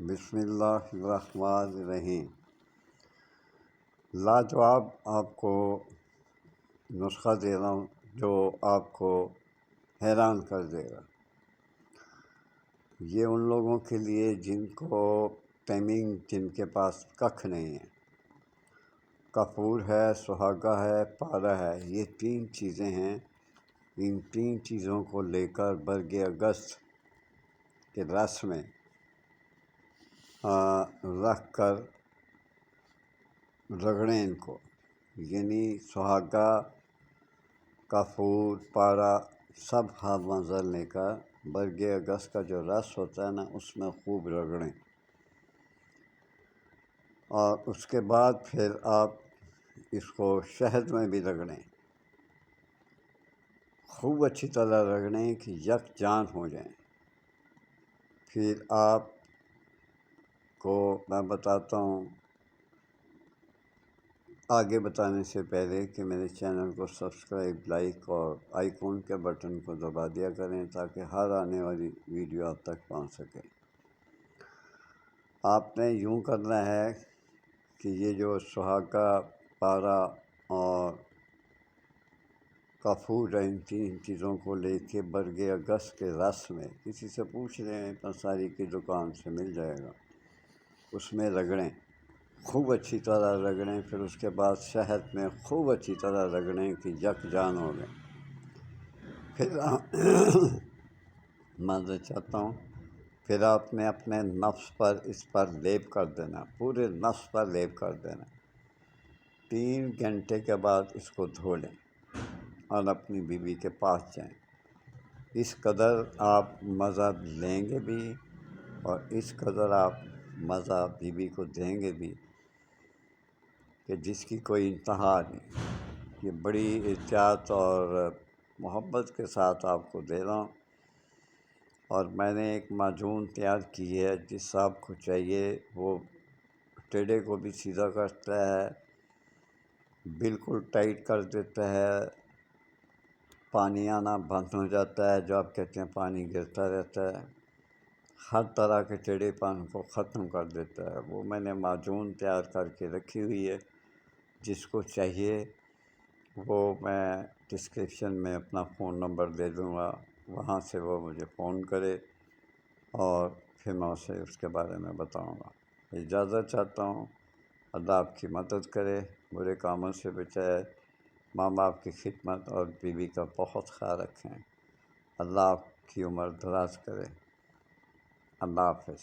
بسم اللہ الرحمن الرحیم۔ لاجواب آپ کو نسخہ دے رہا ہوں جو آپ کو حیران کر دے گا۔ یہ ان لوگوں کے لیے جن کو ٹائمنگ، جن کے پاس ککھ نہیں ہے۔ کافور ہے، سہاگا ہے، پارا ہے، یہ تین چیزیں ہیں۔ ان تین چیزوں کو لے کر برگ اگست کے رس میں رکھ کر رگڑیں ان کو، یعنی سہاگا، کافور، پارا سب ہاتھ منظر لے کر برگ اگست کا جو رس ہوتا ہے نا، اس میں خوب رگڑیں، اور اس کے بعد پھر آپ اس کو شہد میں بھی رگڑیں، خوب اچھی طرح رگڑیں کہ یکجان ہو جائیں۔ پھر آپ کو میں بتاتا ہوں، آگے بتانے سے پہلے، کہ میرے چینل کو سبسکرائب، لائک اور آئیکن کے بٹن کو دبا دیا کریں تاکہ ہر آنے والی ویڈیو آپ تک پہنچ سکے۔ آپ نے یوں کرنا ہے کہ یہ جو سہاگا، پارا اور کافور، ان تین چیزوں کو لے کے برگ اگست کے رس میں، کسی سے پوچھ لیں، پنساری کی دکان سے مل جائے گا، اس میں رگڑیں، خوب اچھی طرح رگڑیں۔ پھر اس کے بعد شہد میں خوب اچھی طرح رگڑیں کہ یکجان ہو گئے۔ پھر معذرت چاہتا ہوں، پھر آپ نے اپنے نفس پر اس پر لیپ کر دینا، پورے نفس پر لیپ کر دینا۔ 3 گھنٹے کے بعد اس کو دھو لیں اور اپنی بیوی کے پاس جائیں۔ اس قدر آپ مزہ لیں گے بھی، اور اس قدر آپ مزہ بیوی کو دیں گے بھی کہ جس کی کوئی انتہا نہیں۔ یہ بڑی احتیاط اور محبت کے ساتھ آپ کو دے رہا ہوں، اور میں نے ایک معجون تیار کی ہے جس آپ کو چاہیے وہ ٹیڑے کو بھی سیدھا کرتا ہے، بالکل ٹائٹ کر دیتا ہے، پانی آنا بند ہو جاتا ہے، جو آپ کہتے ہیں پانی گرتا رہتا ہے، ہر طرح کے ٹیڑھے پن کو ختم کر دیتا ہے۔ وہ میں نے معجون تیار کر کے رکھی ہوئی ہے، جس کو چاہیے وہ میں ڈسکرپشن میں اپنا فون نمبر دے دوں گا، وہاں سے وہ مجھے فون کرے اور پھر میں اسے اس کے بارے میں بتاؤں گا۔ اجازت چاہتا ہوں، اللہ آپ کی مدد کرے، برے کاموں سے بچائے، ماں باپ کی خدمت اور بیوی کا بہت خیال رکھیں۔ اللہ آپ کی عمر دراز کرے۔ اللہ حافظ۔